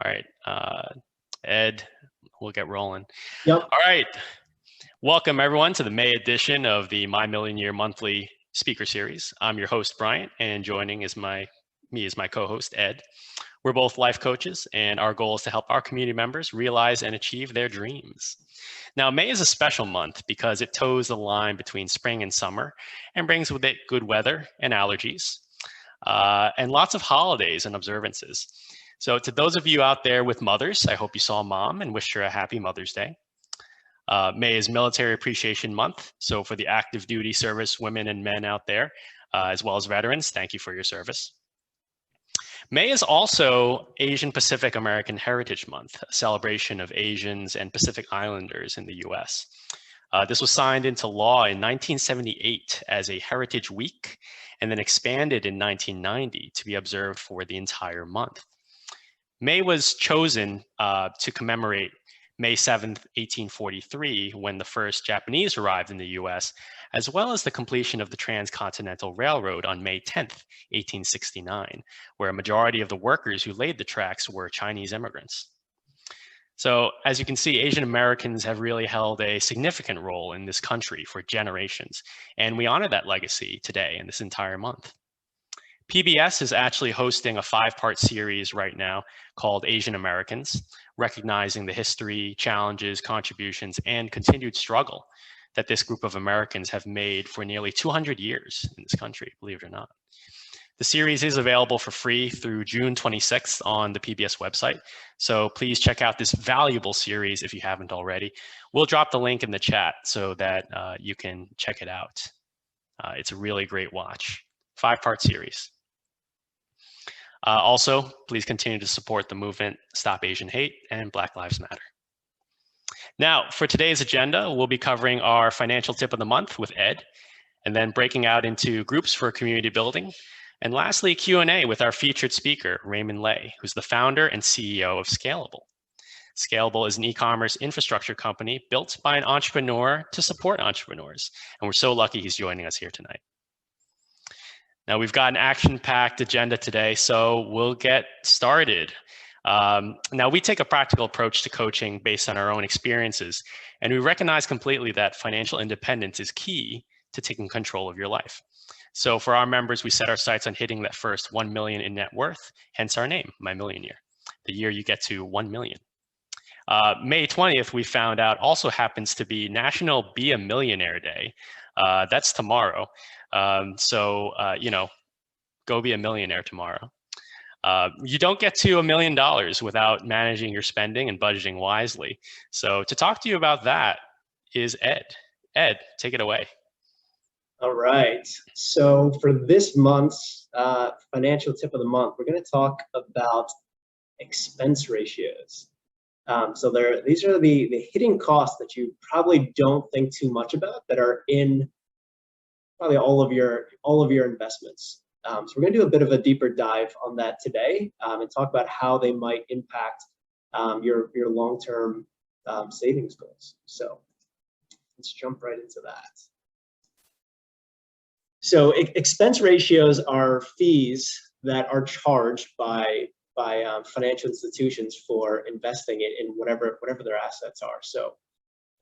All right, Ed, we'll get rolling. Yep. All right, welcome everyone to the May edition of the My Million Year Monthly Speaker Series. I'm your host, Bryant, and joining is my co-host, Ed. We're both life coaches, and our goal is to help our community members realize and achieve their dreams. Now, May is a special month because it toes the line between spring and summer and brings with it good weather and allergies, and lots of holidays and observances. So to those of you out there with mothers, I hope you saw Mom and wished her a happy Mother's Day. May is Military Appreciation Month. So for the active duty service women and men out there, as well as veterans, thank you for your service. May is also Asian Pacific American Heritage Month, a celebration of Asians and Pacific Islanders in the US. This was signed into law in 1978 as a Heritage Week and then expanded in 1990 to be observed for the entire month. May was chosen to commemorate May 7th, 1843, when the first Japanese arrived in the US, as well as the completion of the Transcontinental Railroad on May 10th, 1869, where a majority of the workers who laid the tracks were Chinese immigrants. So as you can see, Asian Americans have really held a significant role in this country for generations, and we honor that legacy today and this entire month. PBS is actually hosting a 5-part series right now called Asian Americans, recognizing the history, challenges, contributions, and continued struggle that this group of Americans have made for nearly 200 years in this country, believe it or not. The series is available for free through June 26th on the PBS website, so please check out this valuable series if you haven't already. We'll drop the link in the chat so that you can check it out. It's a really great watch. 5-part series. Also, please continue to support the movement Stop Asian Hate and Black Lives Matter. Now, for today's agenda, we'll be covering our financial tip of the month with Ed, and then breaking out into groups for community building. And lastly, Q&A with our featured speaker, Raymond Lei, who's the founder and CEO of Scalable. Scalable is an e-commerce infrastructure company built by an entrepreneur to support entrepreneurs. And we're so lucky he's joining us here tonight. Now, we've got an action-packed agenda today, so we'll get started. Now, we take a practical approach to coaching based on our own experiences, and we recognize completely that financial independence is key to taking control of your life. So for our members, we set our sights on hitting that first 1 million in net worth, hence our name, My Million Year, the year you get to 1 million. May 20th, we found out, also happens to be National Be a Millionaire Day. That's tomorrow. You know, go be a millionaire tomorrow. You don't get to $1 million without managing your spending and budgeting wisely. So to talk to you about that is Ed. Ed, take it away. All right. So for this month's financial tip of the month, we're going to talk about expense ratios. So these are the hidden costs that you probably don't think too much about that are in probably all of your investments. So we're going to do a bit of a deeper dive on that today and talk about how they might impact your long-term savings goals. So let's jump right into that. So expense ratios are fees that are charged by financial institutions for investing in whatever their assets are. So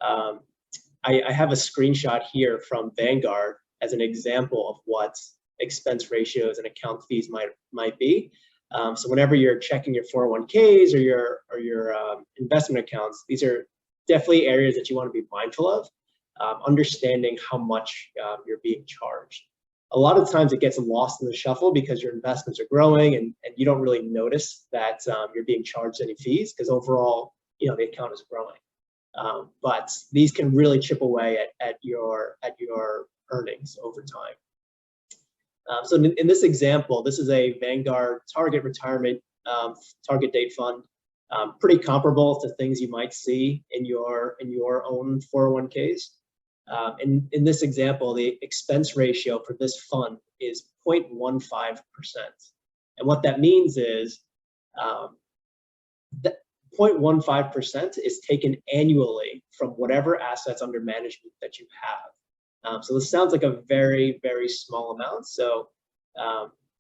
I have a screenshot here from Vanguard as an example of what expense ratios and account fees might be. So whenever you're checking your 401ks or your investment accounts, these are definitely areas that you want to be mindful of, understanding how much you're being charged. A lot of times it gets lost in the shuffle because your investments are growing and you don't really notice that you're being charged any fees because overall, you know, the account is growing. But these can really chip away at your earnings over time. So in this example, this is a Vanguard target retirement target date fund, pretty comparable to things you might see in your own 401ks. In this example, the expense ratio for this fund is 0.15%. And what that means is that 0.15% is taken annually from whatever assets under management that you have. So this sounds like a very, very small amount. So,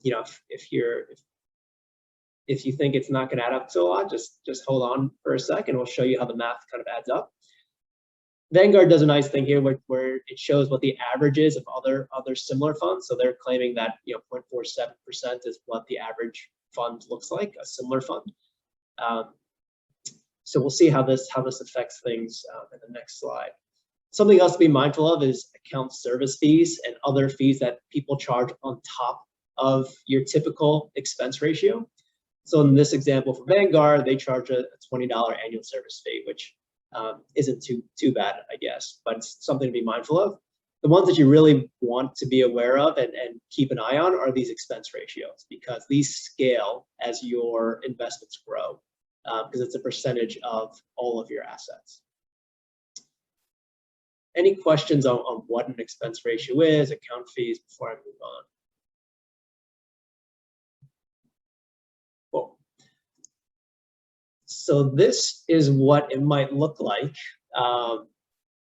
you know, if If you think it's not going to add up to a lot, just hold on for a second. We'll show you how the math kind of adds up. Vanguard does a nice thing here where it shows what the average is of other similar funds. So they're claiming that 0.47% is what the average fund looks like, a similar fund. So we'll see how this affects things in the next slide. Something else to be mindful of is account service fees and other fees that people charge on top of your typical expense ratio. So in this example for Vanguard, they charge a $20 annual service fee, which isn't too bad, I guess, but it's something to be mindful of. The ones that you really want to be aware of and keep an eye on are these expense ratios, because these scale as your investments grow, because it's a percentage of all of your assets. Any questions on what an expense ratio is, account fees, before I move on? Cool. So this is what it might look like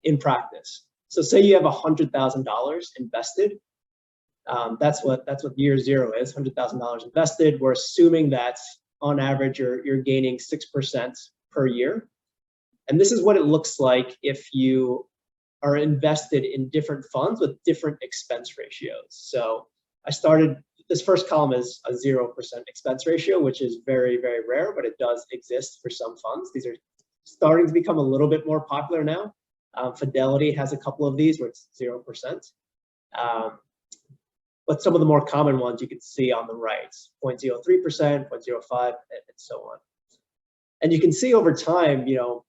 in practice. So say you have $100,000 invested. That's what year zero is, $100,000 invested. We're assuming that on average you're gaining 6% per year. And this is what it looks like if you are invested in different funds with different expense ratios. So I started, this first column is a 0% expense ratio, which is very, very rare, but it does exist for some funds. These are starting to become a little bit more popular now. Fidelity has a couple of these where it's 0%. But some of the more common ones you can see on the right, 0.03%, 0.05, and so on. And you can see over time,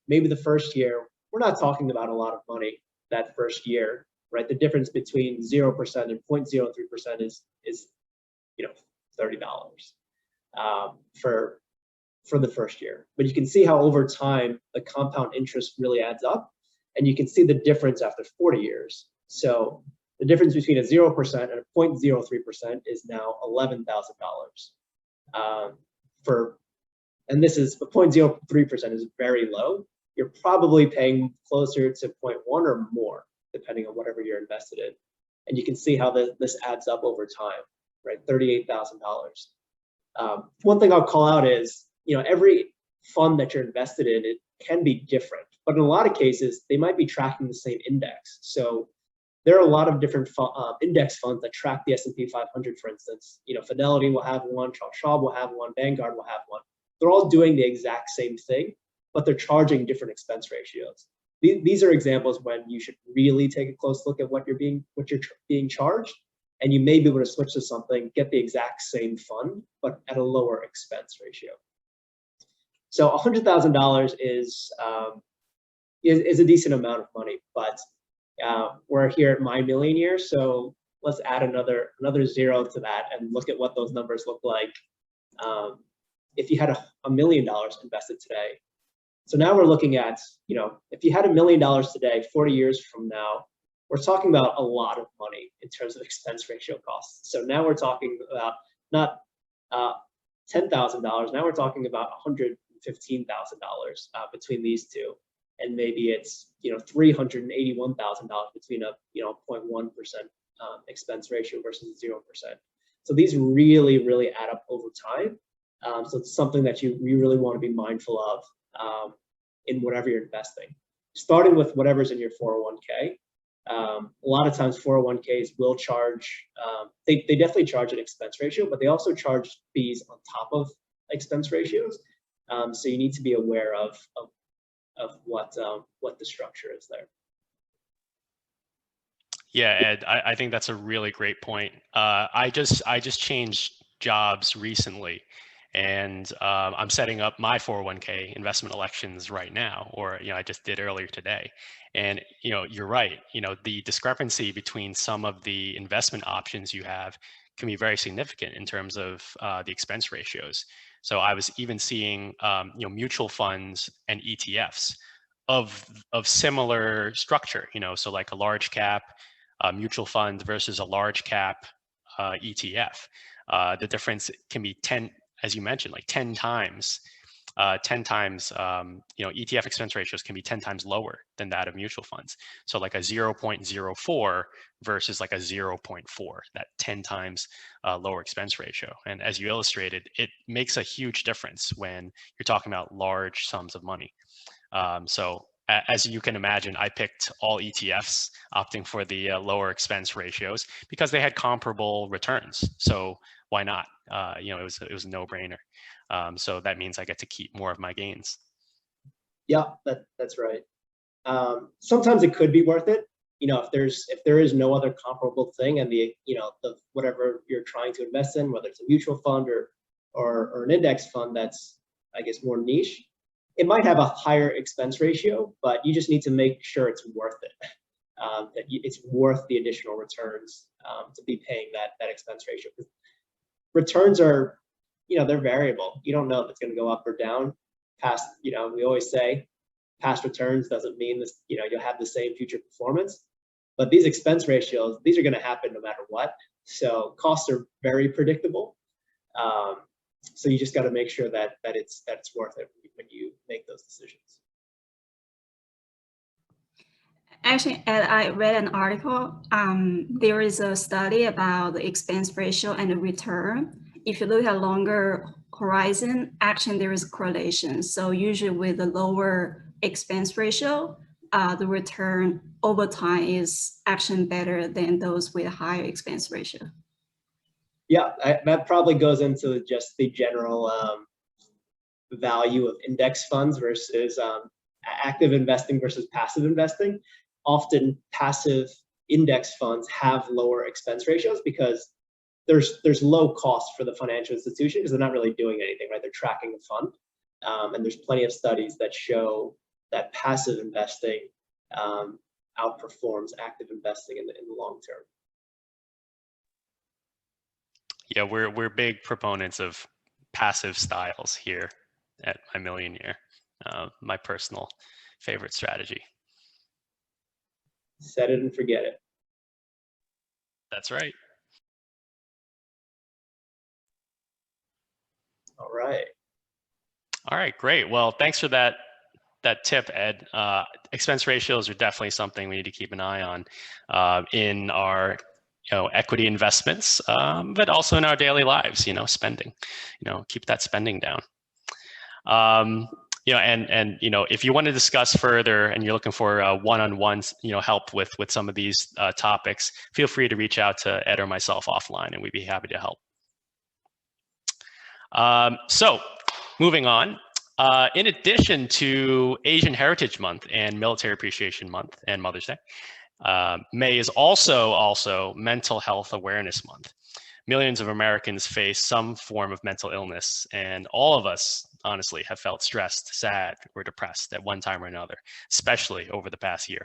maybe the first year, we're not talking about a lot of money that first year, right? The difference between 0% and 0.03% is $30 for the first year. But you can see how over time the compound interest really adds up, and you can see the difference after 40 years. So the difference between a 0% and a 0.03% is now $11,000. And this is, the 0.03% is very low. You're probably paying closer to 0.1 or more, depending on whatever you're invested in. And you can see how this adds up over time, right? $38,000. One thing I'll call out is, every fund that you're invested in, it can be different, but in a lot of cases, they might be tracking the same index. So there are a lot of different index funds that track the S&P 500, for instance. Fidelity will have one, Charles Schwab will have one, Vanguard will have one. They're all doing the exact same thing, but they're charging different expense ratios. These are examples when you should really take a close look at what you're being charged, and you may be able to switch to something, get the exact same fund, but at a lower expense ratio. So $100,000 is a decent amount of money, but we're here at My Million Year, so let's add another zero to that and look at what those numbers look like if you had $1 million invested today. So now we're looking at, if you had $1 million today, 40 years from now, we're talking about a lot of money in terms of expense ratio costs. So now we're talking about not $10,000, now we're talking about $115,000 between these two. And maybe it's $381,000 between a 0.1% expense ratio versus 0%. So these really, really add up over time. So it's something that you really want to be mindful of in whatever you're investing. Starting with whatever's in your 401k. A lot of times 401ks will charge, they definitely charge an expense ratio, but they also charge fees on top of expense ratios. So you need to be aware of what the structure is there. Yeah, Ed, I think that's a really great point. I just changed jobs recently, and I'm setting up my 401k investment elections right now, or I just did earlier today. And you're right. The discrepancy between some of the investment options you have can be very significant in terms of the expense ratios. So I was even seeing mutual funds and ETFs of similar structure. So like a large cap mutual fund versus a large cap ETF. The difference can be 10, as you mentioned, like 10 times 10 times, ETF expense ratios can be 10 times lower than that of mutual funds. So like a 0.04 versus like a 0.4, that 10 times lower expense ratio. And as you illustrated, it makes a huge difference when you're talking about large sums of money. So as you can imagine, I picked all ETFs, opting for the lower expense ratios because they had comparable returns. So why not? It was a no-brainer. So that means I get to keep more of my gains. Yeah, that's right. Sometimes it could be worth it. If there is no other comparable thing, and the whatever you're trying to invest in, whether it's a mutual fund or an index fund that's, I guess, more niche, it might have a higher expense ratio, but you just need to make sure it's worth it. It's worth the additional returns to be paying that expense ratio. Returns are, they're variable. You don't know if it's going to go up or down. We always say past returns doesn't mean this, you'll have the same future performance. But these expense ratios, these are going to happen no matter what. So costs are very predictable. So you just got to make sure that it's worth it when you make those decisions. Actually, I read an article. There is a study about the expense ratio and the return. If you look at longer horizon, actually there is a correlation. So usually with the lower expense ratio, the return over time is actually better than those with a higher expense ratio. Yeah, that probably goes into just the general value of index funds versus active investing versus passive investing. Often passive index funds have lower expense ratios because there's low cost for the financial institution because they're not really doing anything, right? They're tracking the fund. And there's plenty of studies that show that passive investing outperforms active investing in the long term. Yeah, we're big proponents of passive styles here at My Millionaire. My personal favorite strategy. Set it and forget it. That's right. All right. All right, great. Well, thanks for that tip, Ed. Expense ratios are definitely something we need to keep an eye on in our equity investments, but also in our daily lives. Spending. Keep that spending down. If you want to discuss further and you're looking for one-on-one, help with some of these topics, feel free to reach out to Ed or myself offline, and we'd be happy to help. So moving on, in addition to Asian Heritage Month and Military Appreciation Month and Mother's Day, May is also Mental Health Awareness Month. Millions of Americans face some form of mental illness, and all of us, honestly, have felt stressed, sad, or depressed at one time or another, especially over the past year.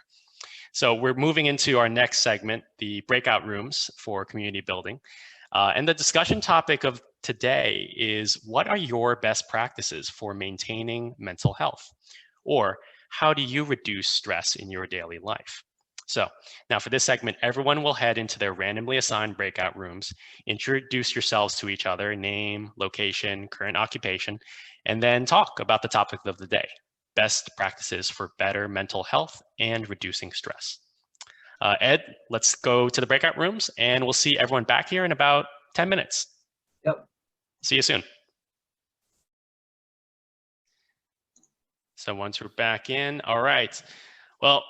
So we're moving into our next segment, the breakout rooms for community building. And the discussion topic of today is, what are your best practices for maintaining mental health? Or how do you reduce stress in your daily life? So now for this segment, everyone will head into their randomly assigned breakout rooms, introduce yourselves to each other, name, location, current occupation, and then talk about the topic of the day, best practices for better mental health and reducing stress. Ed, let's go to the breakout rooms, and we'll see everyone back here in about 10 minutes. Yep. See you soon. So once we're back in, all right. Well,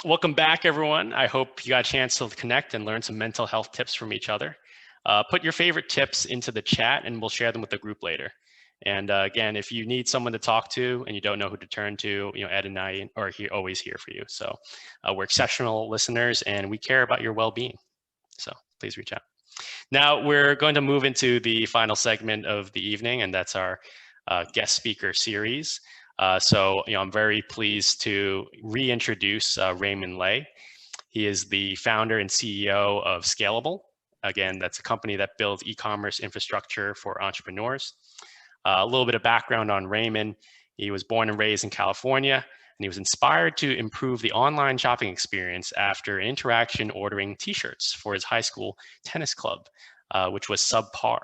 welcome back, everyone. I hope you got a chance to connect and learn some mental health tips from each other. Put your favorite tips into the chat, and we'll share them with the group later. And again, if you need someone to talk to and you don't know who to turn to, Ed and I are always here for you. So we're exceptional listeners, and we care about your well-being. So please reach out. Now we're going to move into the final segment of the evening, and that's our guest speaker series. I'm very pleased to reintroduce Raymond Lei. He is the founder and CEO of Scalable. Again, that's a company that builds e-commerce infrastructure for entrepreneurs. A little bit of background on Raymond. He was born and raised in California, and he was inspired to improve the online shopping experience after an interaction ordering t-shirts for his high school tennis club, which was subpar,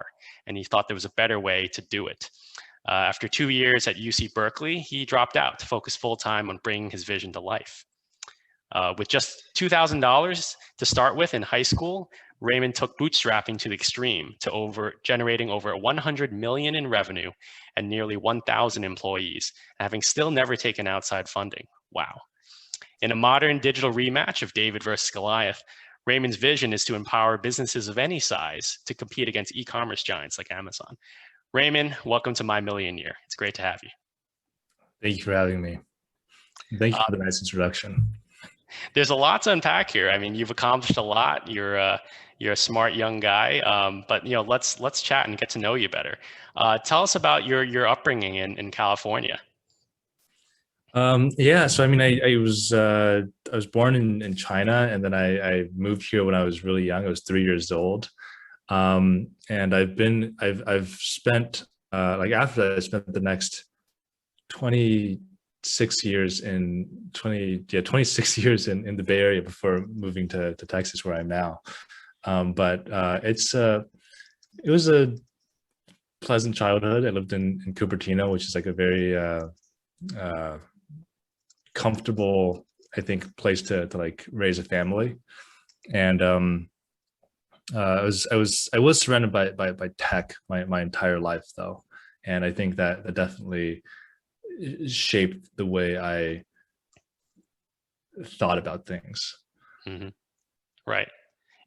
and he thought there was a better way to do it. After 2 years at UC Berkeley, he dropped out to focus full-time on bringing his vision to life. With just $2,000 to start with in high school, Raymond took bootstrapping to the extreme to generating over 100 million in revenue and nearly 1,000 employees, having still never taken outside funding. Wow. In a modern digital rematch of David versus Goliath, Raymond's vision is to empower businesses of any size to compete against e-commerce giants like Amazon. Raymond, welcome to My Million Year. It's great to have you. Thank you for having me. Thank you for the nice introduction. There's a lot to unpack here. I mean, you've accomplished a lot. You're a smart young guy, but let's chat and get to know you better. Tell us about your upbringing in California. Yeah, so I mean, I was born in China, and then I moved here when I was really young. I was 3 years old, and I've spent like after that, I spent the next 26 years in the Bay Area before moving to Texas, where I'm now. But it was a pleasant childhood. I lived in Cupertino, which is like a very comfortable, I think, place to like raise a family. And I was surrounded by tech my entire life, though, and I think that definitely shaped the way I thought about things. Mm-hmm. Right.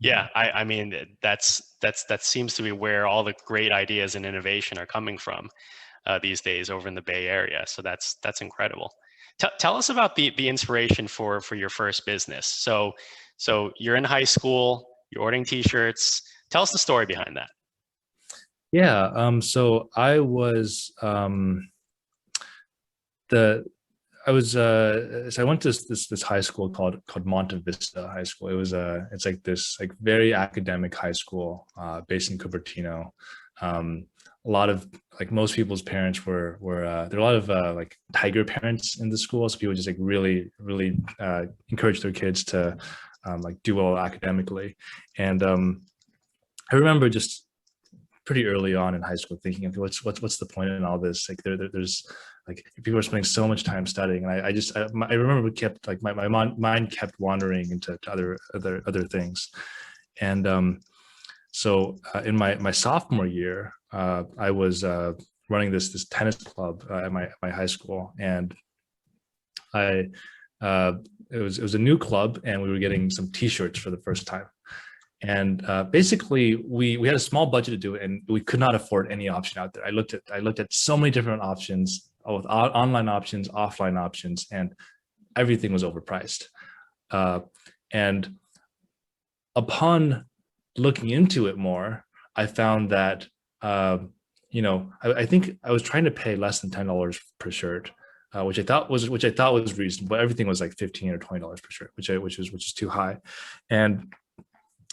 Yeah. I mean, that seems to be where all the great ideas and innovation are coming from these days over in the Bay Area. So that's incredible. Tell us about the inspiration for your first business. So you're in high school, you're ordering T-shirts. Tell us the story behind that. Yeah. So I was so I went to this high school called Monte Vista High School. It's like this like very academic high school based in Cupertino. A lot of like most people's parents were there are a lot of like tiger parents in the school, so people just like really encourage their kids to like do well academically. And I remember just pretty early on in high school thinking, okay, what's the point in all this? Like there's like people are spending so much time studying, and I remember kept like my mind kept wandering into other things. And so in my sophomore year, I was running this tennis club at my high school, and it was a new club, and we were getting some T-shirts for the first time. And basically, we had a small budget to do it, and we could not afford any option out there. I looked at so many different options, both online options, offline options, and everything was overpriced. And upon looking into it more, I found that I think I was trying to pay less than $10 per shirt, which I thought was reasonable. But everything was like $15 or $20 per shirt, which is too high. And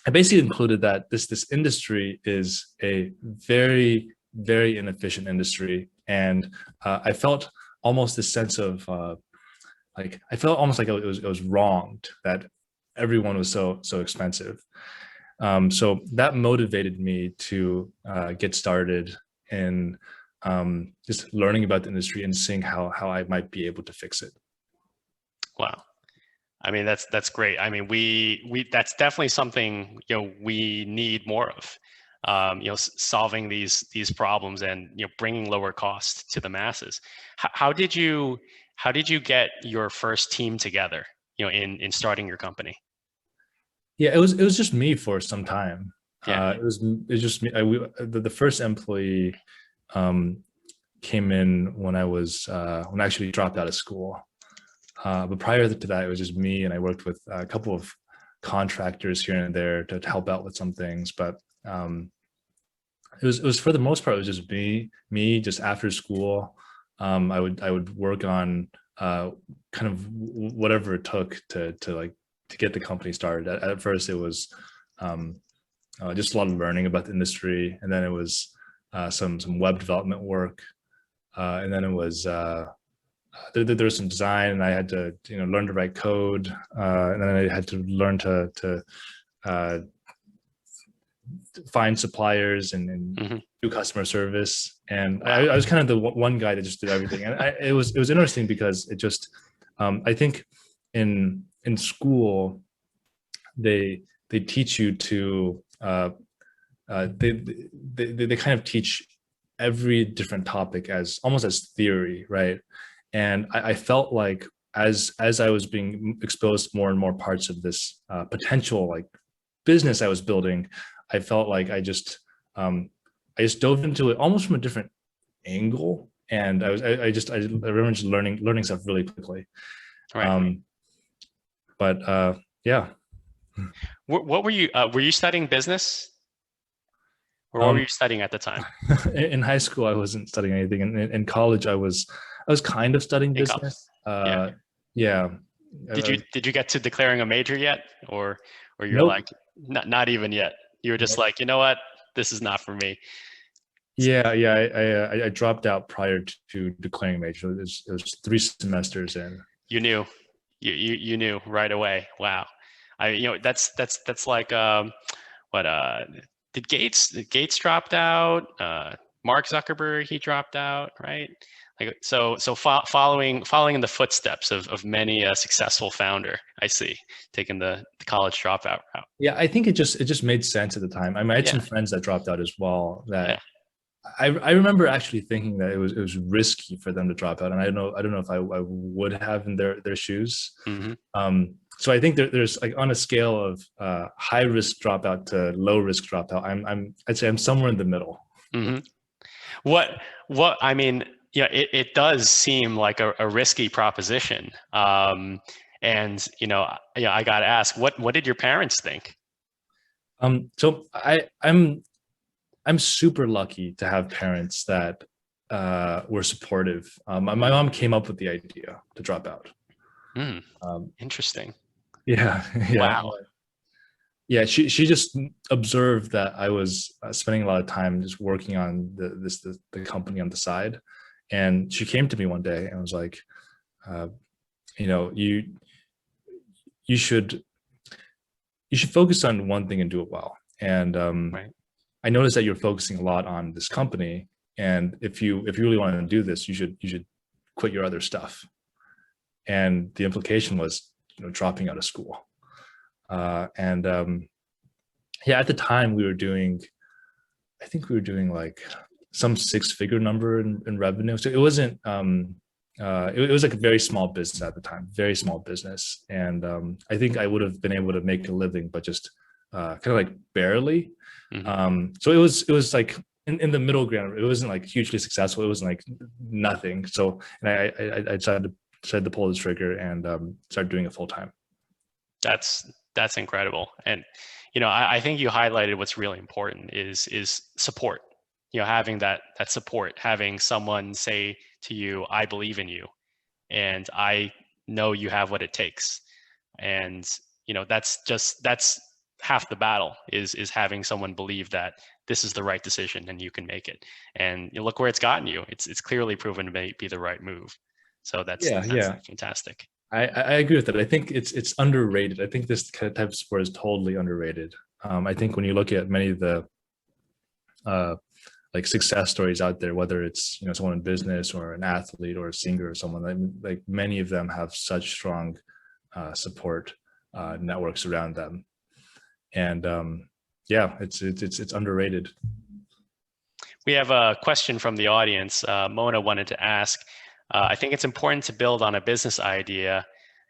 I basically concluded that this industry is a very, very inefficient industry, and I felt almost this sense of like I felt almost like it was wronged that everyone was so expensive. So that motivated me to get started in just learning about the industry and seeing how I might be able to fix it. Wow. I mean, that's great. I mean, we that's definitely something we need more of. Solving these problems and bringing lower costs to the masses. How did you get your first team together? In starting your company. Yeah, it was just me for some time. Yeah. It was just me. The first employee came in when I actually dropped out of school. But prior to that, it was just me, and I worked with a couple of contractors here and there to help out with some things. But it was for the most part, it was just me just after school. I would work on kind of whatever it took to get the company started. At first, it was just a lot of learning about the industry, and then it was some web development work, and then it was there was some design, and I had to learn to write code, and then I had to learn to find suppliers and do customer service, and I was kind of the one guy that just did everything. And it was interesting because it just I think in school they teach you to they kind of teach every different topic as almost as theory, right? And I felt like as I was being exposed to more and more parts of this potential like business I was building, I felt like I just dove into it almost from a different angle, and I remember just learning stuff really quickly. Right. But yeah. What were you studying business? Or what were you studying at the time? In high school, I wasn't studying anything. In college, I was kind of studying business. Yeah. Did you get to declaring a major yet, or you're Nope. like not even yet? You were just like, you know what, this is not for me. Yeah. I dropped out prior to declaring a major. It was 3 semesters in. You knew, you knew right away. Wow. That's like what did Gates dropped out, Mark Zuckerberg, he dropped out, right? Like so following in the footsteps of many a successful founder, I see, taking the college dropout route. Yeah, I think it just made sense at the time. I mean, I had some friends that dropped out as well. That I remember actually thinking that it was risky for them to drop out, and I don't know if I would have in their shoes. Mm-hmm. So I think there's like on a scale of high risk dropout to low risk dropout, I'd say I'm somewhere in the middle. Mm-hmm. What I mean, yeah, it does seem like a risky proposition. And I got to ask, what did your parents think? So I'm super lucky to have parents that were supportive. My mom came up with the idea to drop out. Interesting. Yeah. Wow. Yeah, she just observed that I was spending a lot of time just working on the company on the side, and she came to me one day and was like, you should focus on one thing and do it well. And right. I noticed that you're focusing a lot on this company, and if you really want to do this, you should quit your other stuff. And the implication was, dropping out of school. At the time I think we were doing like some 6-figure number in revenue. So it wasn't, it was like a very small business at the time, very small business. And I think I would have been able to make a living, but just kind of like barely. Mm-hmm. So it was like in the middle ground. It wasn't like hugely successful. It wasn't like nothing. So, and I decided to pull the trigger and start doing it full time. That's incredible. And I think you highlighted what's really important is support. Having that support, having someone say to you, I believe in you, and I know you have what it takes. And that's half the battle is having someone believe that this is the right decision and you can make it. And look where it's gotten you. It's clearly proven to be the right move. So that's fantastic. I agree with that. I think it's underrated. I think this kind of type of sport is totally underrated. I think when you look at many of the like success stories out there, whether it's someone in business or an athlete or a singer or someone, like many of them have such strong support networks around them, and it's underrated. We have a question from the audience. Mona wanted to ask, I think it's important to build on a business idea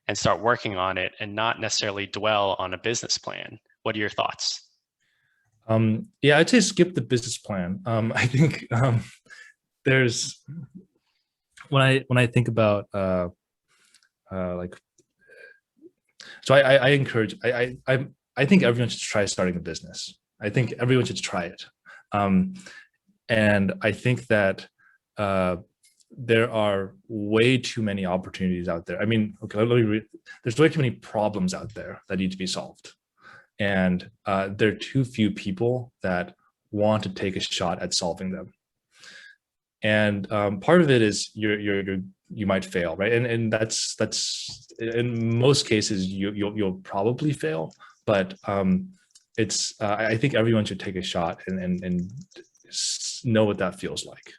and start working on it and not necessarily dwell on a business plan. What are your thoughts? I'd say skip the business plan. I think there's when I think about like, so I encourage, I think everyone should try starting a business. I think everyone should try it. And I think that there are way too many opportunities out there. I mean, okay, let me read. There's way too many problems out there that need to be solved. And there are too few people that want to take a shot at solving them. And part of it is you might fail, right? And that's in most cases you'll probably fail, but I think everyone should take a shot and know what that feels like,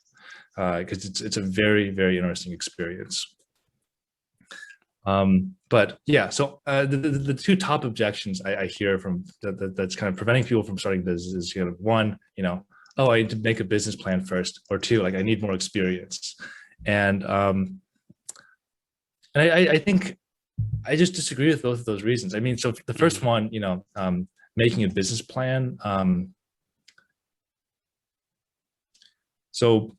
because it's a very, very interesting experience. But yeah, so the two top objections I hear from that's kind of preventing people from starting business is, one, oh, I need to make a business plan first, or two, like I need more experience. And I think I just disagree with both of those reasons. I mean, so the first one, making a business plan. So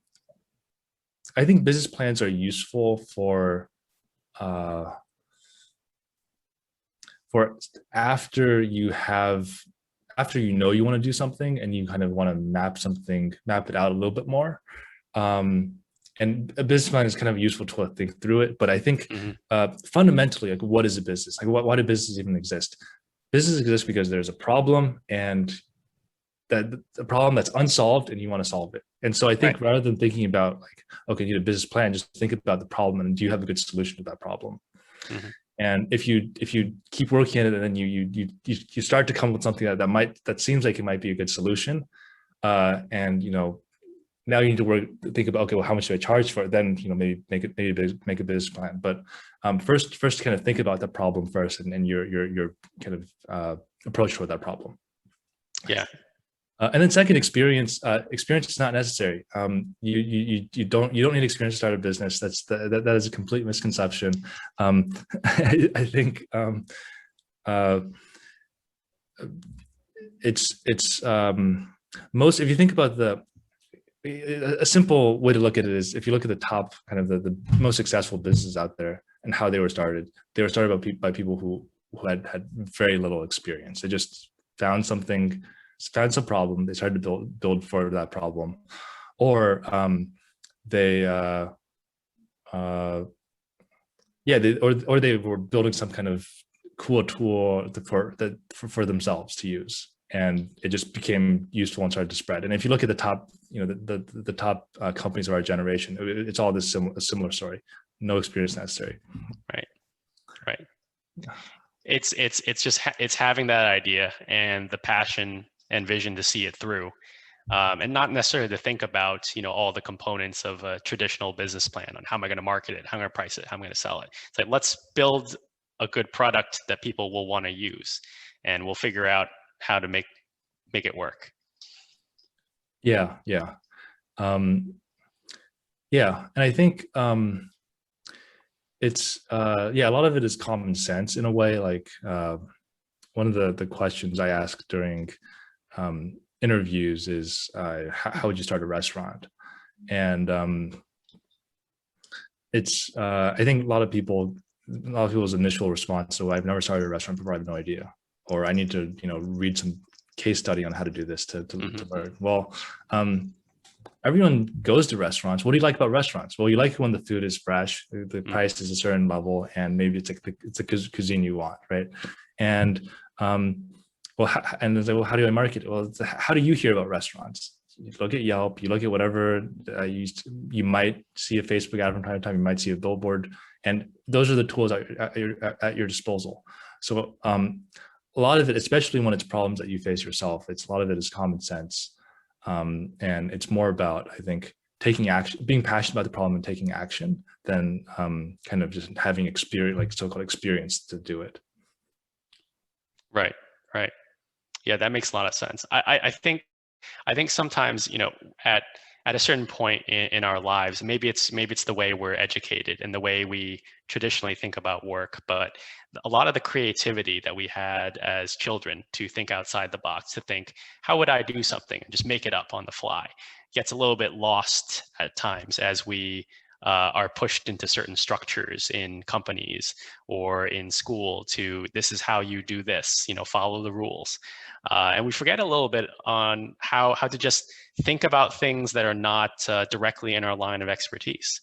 I think business plans are useful for after you know you want to do something and you kind of want to map it out a little bit more. And a business plan is kind of useful to think through it. But I think fundamentally, like, what is a business? Like, why do businesses even exist? Business exists because there's a problem, and that the problem that's unsolved and you want to solve it. And so I think rather than thinking about like, okay, you need a business plan, just think about the problem and do you have a good solution to that problem? And if you keep working at it, and then you start to come up with something that seems like it might be a good solution, and now you need to think about, okay, well, how much do I charge for it? Then maybe make a business plan. But first kind of think about the problem first, and your kind of approach toward that problem. Yeah. And then second, experience. Experience is not necessary. You don't need experience to start a business. That is a complete misconception. I think it's most. If you think about a simple way to look at it is, if you look at the top kind of the most successful businesses out there and how they were started by people who had very little experience. They just found some problem, they started to build for that problem, or they were building some kind of cool tool for themselves to use, and it just became useful and started to spread. And if you look at the top, the top companies of our generation, it's all this similar story. No experience necessary. Right. It's having that idea and the passion and vision to see it through, and not necessarily to think about all the components of a traditional business plan on how am I going to market it, how am I going to price it, how am I going to sell it. It's like, let's build a good product that people will want to use, and we'll figure out how to make it work. Yeah. And I think it's a lot of it is common sense in a way. Like one of the questions I ask during interviews is, how would you start a restaurant? And it's I think a lot of people's initial response, so I've never started a restaurant before, I have no idea, or I need to read some case study on how to do this to learn. Well, everyone goes to restaurants. What do you like about restaurants? Well, you like when the food is fresh, the price is a certain level, and maybe it's a cuisine you want, right? And how do I market it? Well, how do you hear about restaurants? You look at Yelp, you look at whatever, you might see a Facebook ad from time to time, you might see a billboard, and those are the tools at your disposal. So a lot of it, especially when it's problems that you face yourself, a lot of it is common sense. And it's more about, I think, taking action, being passionate about the problem and taking action, than kind of just having experience, like so-called experience to do it. Right. Yeah, that makes a lot of sense. I think sometimes, at a certain point in our lives, maybe it's the way we're educated and the way we traditionally think about work, but a lot of the creativity that we had as children to think outside the box, to think, how would I do something, and just make it up on the fly, gets a little bit lost at times as we are pushed into certain structures in companies or in school to, this is how you do this, follow the rules. And we forget a little bit on how to just think about things that are not directly in our line of expertise.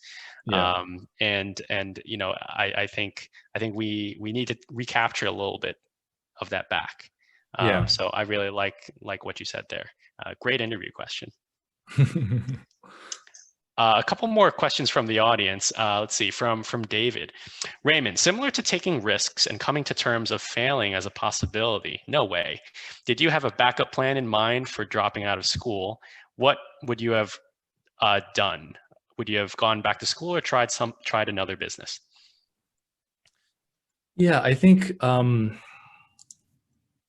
Yeah. I think we need to recapture a little bit of that back. So I really like what you said there. Great interview question. A couple more questions from the audience. Let's see, from David. Raymond, similar to taking risks and coming to terms of failing as a possibility, no way. Did you have a backup plan in mind for dropping out of school? what would you have done? Would you have gone back to school or tried another business? Yeah, I think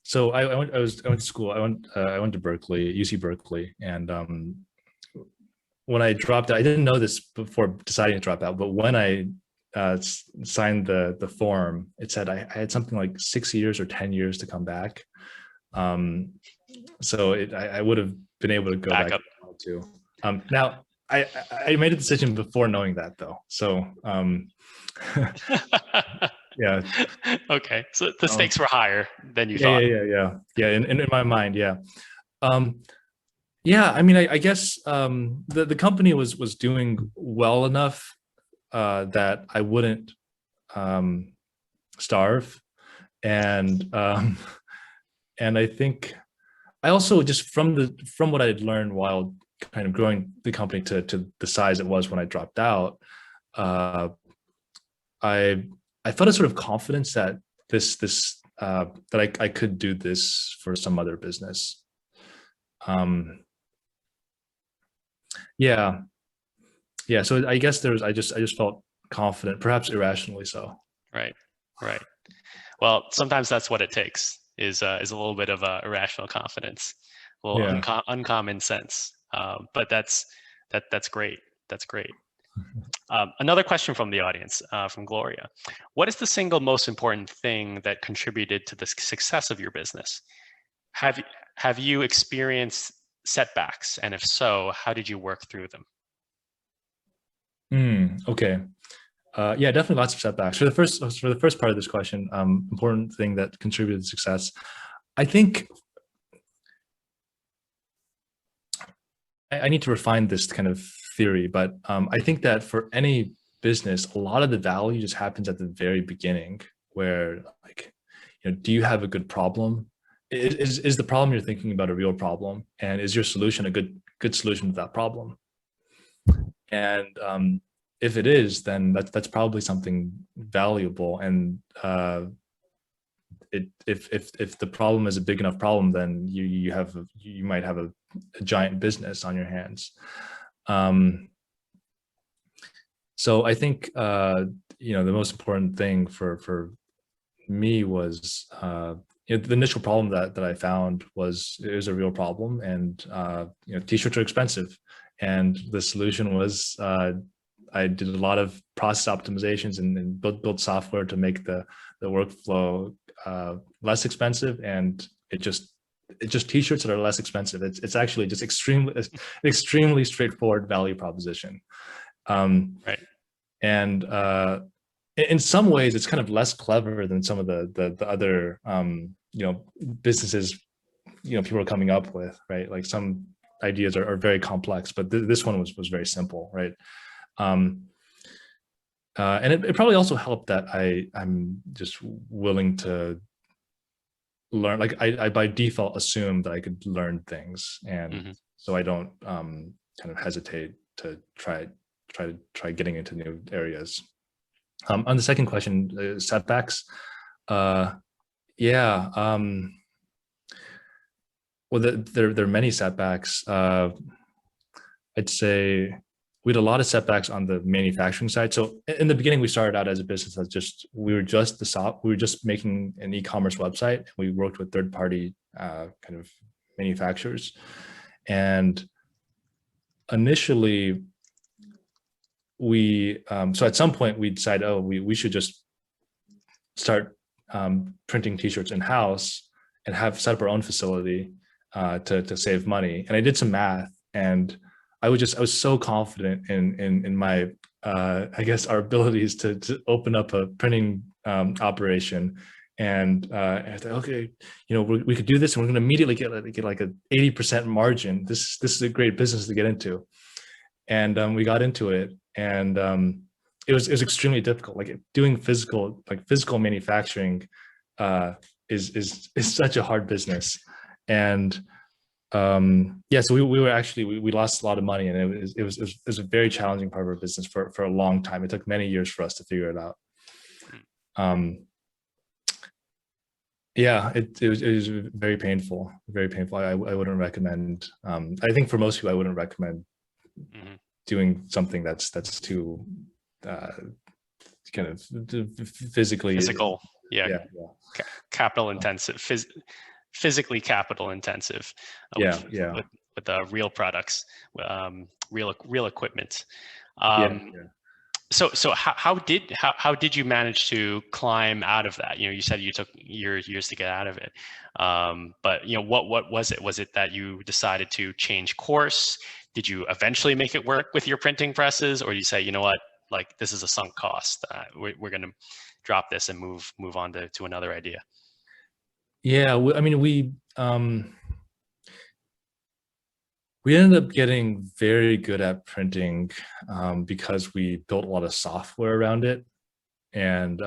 so. I went to school. I went to Berkeley, UC Berkeley, and when I dropped out, I didn't know this before deciding to drop out, but when I signed the form, it said I had something like 6 years or 10 years to come back. So I would have been able to go back up to. Now I made a decision before knowing that though. So yeah. Okay, so the stakes were higher than you thought. Yeah. In my mind, yeah. Yeah, I mean, I guess the company was doing well enough that I wouldn't starve, and I think I also just from what I had learned while kind of growing the company to the size it was when I dropped out, I felt a sort of confidence that that I could do this for some other business. Yeah. So I guess I just felt confident, perhaps irrationally so. Right. Well, sometimes that's what it takes is a little bit of irrational confidence, a little uncommon sense. But that's great. That's great. Another question from the audience, from Gloria. What is the single most important thing that contributed to the success of your business? Have you experienced setbacks? And if so, how did you work through them? Okay. Yeah, definitely lots of setbacks. For the first part of this question, important thing that contributed to success, I think I need to refine this kind of theory, but I think that for any business, a lot of the value just happens at the very beginning, where like, do you have a good problem? Is the problem you're thinking about a real problem, and is your solution a good solution to that problem? And if it is, then that's probably something valuable. And if the problem is a big enough problem, then you might have a giant business on your hands. So I think the most important thing for me was the initial problem that I found was it was a real problem, and t-shirts are expensive, and the solution was I did a lot of process optimizations and built software to make the workflow less expensive, and it just t-shirts that are less expensive. It's actually just extremely straightforward value proposition. Right. And in some ways, it's kind of less clever than some of the other businesses people are coming up with, right? Like some ideas are very complex, but this one was very simple, right? And it probably also helped that I'm just willing to learn. Like I by default assume that I could learn things, and so I don't kind of hesitate to try getting into new areas. On the second question, setbacks. Well, there are many setbacks. I'd say we had a lot of setbacks on the manufacturing side. So in the beginning, we started out as a business that's we were just making an e-commerce website. And we worked with third-party kind of manufacturers, and initially so at some point we decided, we should just start printing t-shirts in-house and set up our own facility to save money. And I did some math, and I was so confident in my I guess our abilities to open up a printing operation, and I thought, okay, we could do this, and we're going to immediately get like a 80% margin. This is a great business to get into. And we got into it, and it was extremely difficult. Like doing physical manufacturing is such a hard business. And so we lost a lot of money, and it was a very challenging part of our business for a long time. It took many years for us to figure it out. Yeah, it was very painful, very painful. I wouldn't recommend. I think for most people, I wouldn't recommend doing something that's too kind of physically physical. Yeah, yeah. capital intensive, physically capital intensive. Yeah, with real products, real equipment. Yeah. So how did you manage to climb out of that? You said you took years to get out of it. But what was it? Was it that you decided to change course? Did you eventually make it work with your printing presses, or you say, you know what, like this is a sunk cost. We're going to drop this and move on to another idea? Yeah, I mean, we ended up getting very good at printing because we built a lot of software around it. And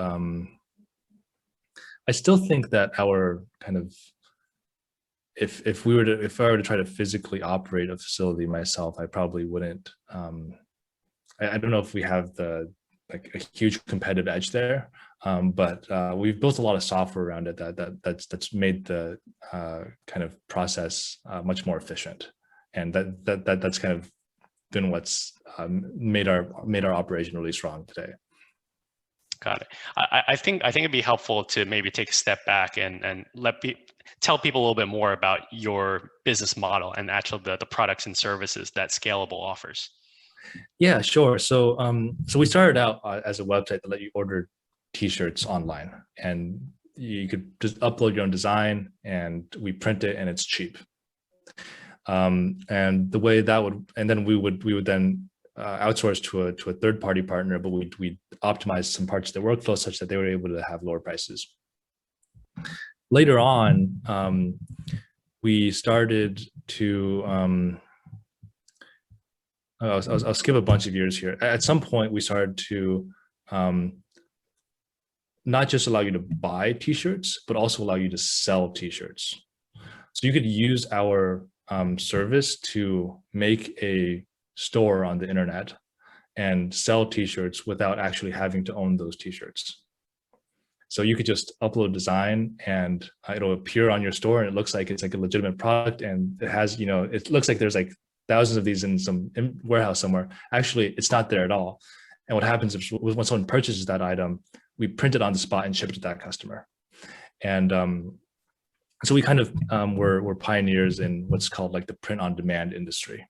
I still think that our kind of, if I were to try to physically operate a facility myself, I probably wouldn't. I don't know if we have like a huge competitive edge there, but we've built a lot of software around it that's made the kind of process much more efficient, and that's kind of been what's made our operation really strong today. Got it. I think it'd be helpful to maybe take a step back and tell people a little bit more about your business model and actually the products and services that Scalable offers. Yeah, sure. So we started out as a website that let you order t-shirts online, and you could just upload your own design and we print it, and it's cheap. And the way that would, and then we would then outsource to a third-party partner, but we optimized some parts of the workflow such that they were able to have lower prices. Later on, we started to I'll skip a bunch of years here. At some point, we started to not just allow you to buy t-shirts, but also allow you to sell t-shirts. So you could use our service to make a store on the internet and sell t-shirts without actually having to own those t-shirts. So you could just upload design and it'll appear on your store, and it looks like it's like a legitimate product, and it has, it looks like there's like thousands of these in some warehouse somewhere. Actually, it's not there at all. And what happens is when someone purchases that item, we print it on the spot and ship it to that customer. And so we kind of were pioneers in what's called like the print on demand industry.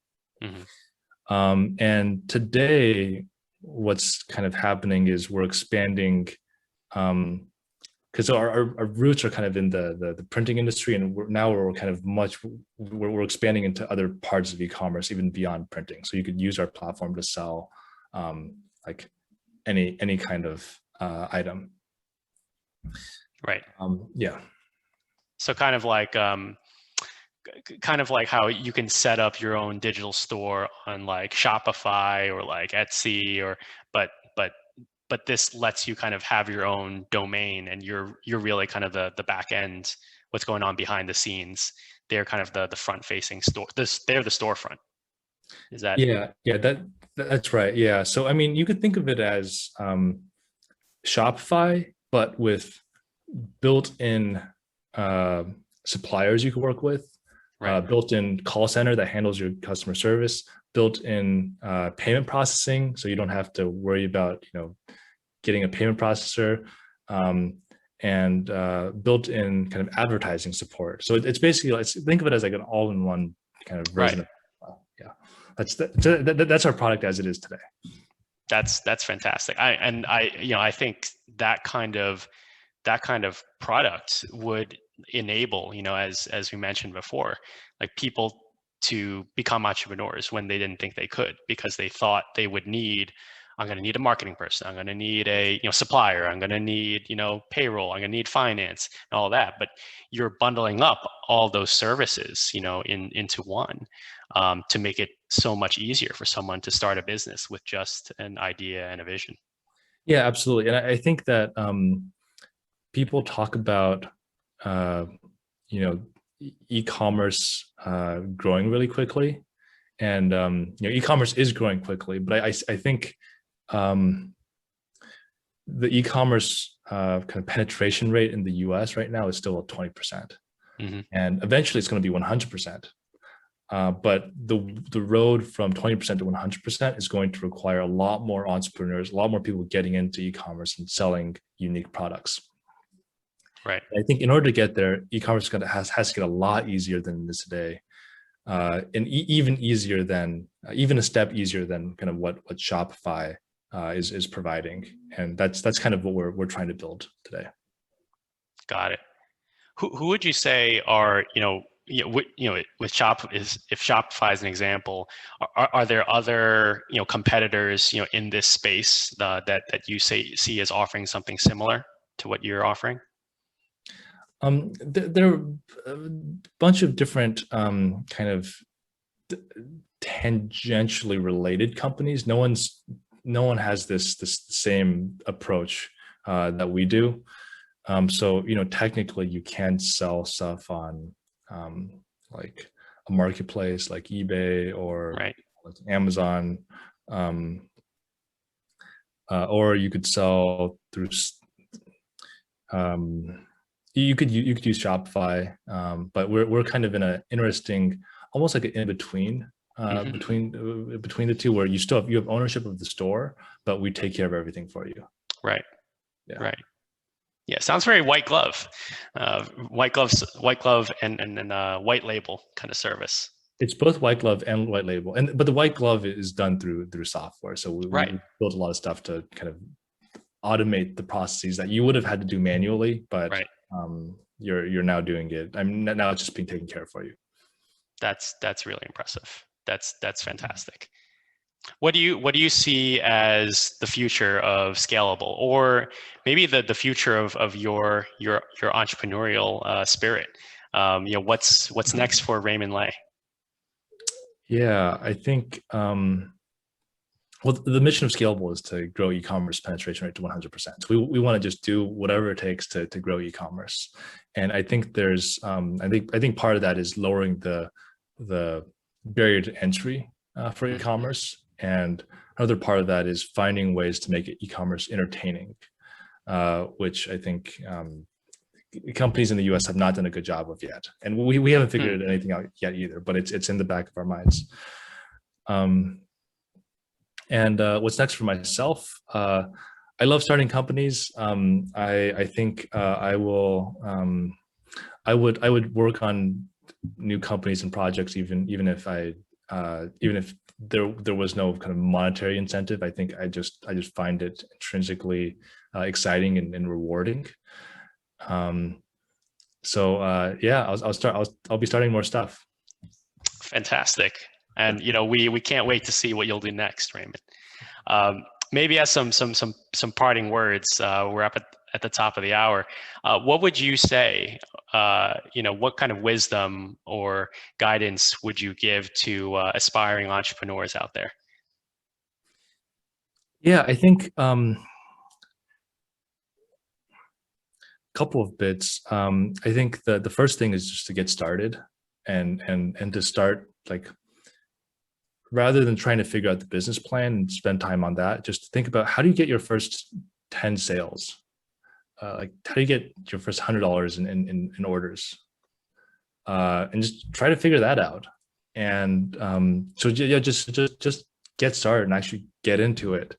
And today, what's kind of happening is we're expanding, because our roots are kind of in the printing industry, and we're kind of we're expanding into other parts of e-commerce, even beyond printing. So you could use our platform to sell like any kind of item. Right. Yeah. So kind of like how you can set up your own digital store on like Shopify or like Etsy, but this lets you kind of have your own domain, and you're really kind of the back end, what's going on behind the scenes. They're kind of the front facing store. They're the storefront. Is that? Yeah, that's right. Yeah. So I mean, you could think of it as Shopify, but with built-in suppliers you can work with, right. Built-in call center that handles your customer service, built-in payment processing, so you don't have to worry about getting a payment processor, and built-in kind of advertising support. So it's basically, think of it as like an all-in-one kind of version. Right. Yeah, that's our product as it is today. That's fantastic. I think that kind of product would enable, as we mentioned before, like people to become entrepreneurs when they didn't think they could, because they thought they would need, I'm going to need a marketing person, I'm going to need a supplier, I'm going to need payroll, I'm going to need finance and all that. But you're bundling up all those services into one, to make it so much easier for someone to start a business with just an idea and a vision. Yeah, absolutely. And I think that people talk about e-commerce growing really quickly, and e-commerce is growing quickly, but I think the e-commerce kind of penetration rate in the US right now is still at 20%. Mhm. And eventually it's going to be 100%. But the road from 20% to 100% is going to require a lot more entrepreneurs, a lot more people getting into e-commerce and selling unique products. Right. I think in order to get there, e-commerce has to get a lot easier than it is today, and even easier than even a step easier than kind of what Shopify is providing, and that's kind of what we're trying to build today. Got it. Who would you say are with if Shopify is an example, are there other competitors in this space that you see as offering something similar to what you're offering? There are a bunch of different kind of tangentially related companies. No one has this same approach that we do. So technically you can sell stuff on like a marketplace like eBay or Right. like Amazon, or you could sell through. You could use Shopify, but we're kind of in an interesting, almost like an in between between the two, where you have ownership of the store, but we take care of everything for you. Right. Yeah. Right. Yeah. Sounds very white glove, white glove and white label kind of service. It's both white glove and white label, but the white glove is done through software. So we built a lot of stuff to kind of automate the processes that you would have had to do manually, but right. You're now doing it. Now it's just being taken care of for you. That's really impressive. That's fantastic. What do you see as the future of Scalable, or maybe the future of your entrepreneurial spirit? What's next for Raymond Lei? Yeah, I think well, the mission of Scalable is to grow e-commerce penetration rate to 100%. So we want to just do whatever it takes to grow e-commerce. And I think there's I think part of that is lowering the barrier to entry for e-commerce, and another part of that is finding ways to make e-commerce entertaining, which I think companies in the US have not done a good job of yet. And we haven't figured anything out yet either, but it's in the back of our minds. And what's next for myself? I love starting companies. I think I would work on new companies and projects even if there was no kind of monetary incentive. I think I just find it intrinsically exciting and rewarding. So yeah, I'll be starting more stuff. Fantastic. And we can't wait to see what you'll do next, Raymond. Maybe as some parting words. We're up at the top of the hour. What would you say? What kind of wisdom or guidance would you give to aspiring entrepreneurs out there? Yeah, I think couple of bits. I think the first thing is just to get started and to start, like, rather than trying to figure out the business plan and spend time on that, just think about how do you get your first 10 sales? Like, how do you get your first $100 in orders? And just try to figure that out. And so yeah, just get started and actually get into it.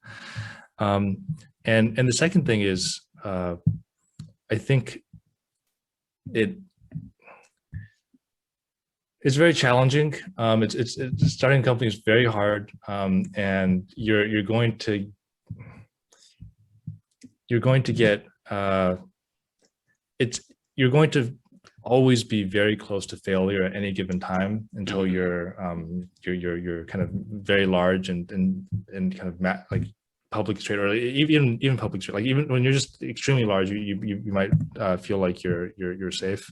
And the second thing is, I think it's very challenging. It's starting a company is very hard, and you're going to get you're going to always be very close to failure at any given time until you're kind of very large and kind of like publicly traded, or even publicly traded. Like, even when you're just extremely large, you might feel like you're safe.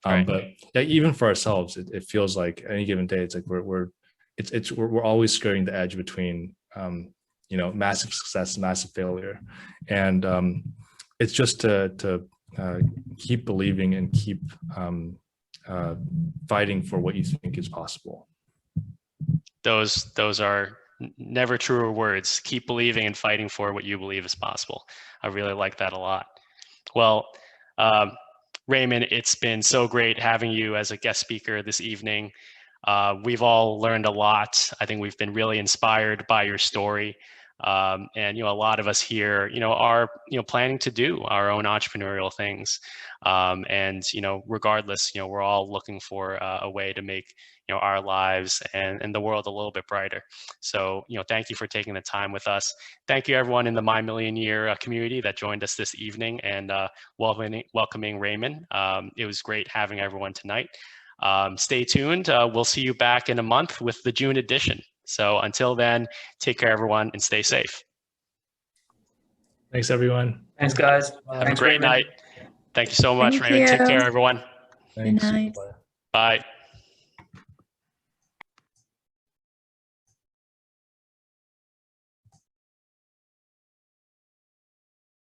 Right. But yeah, even for ourselves, it feels like any given day, it's like we're always skirting the edge between massive success and massive failure, and it's just to keep believing and keep fighting for what you think is possible. Those are never truer words. Keep believing and fighting for what you believe is possible. I really like that a lot. Well, Raymond, it's been so great having you as a guest speaker this evening. We've all learned a lot. I think we've been really inspired by your story. And, a lot of us here, are, planning to do our own entrepreneurial things. And, regardless, we're all looking for a way to make, our lives and the world a little bit brighter. So, thank you for taking the time with us. Thank you everyone in the My Million Year community that joined us this evening and welcoming Raymond. It was great having everyone tonight. Stay tuned. We'll see you back in a month with the June edition. So until then, take care, everyone, and stay safe. Thanks, everyone. Thanks, guys. Have a great night. Thank you so much, Thank Raymond. Take you. care, everyone. Thanks. Good night. Bye.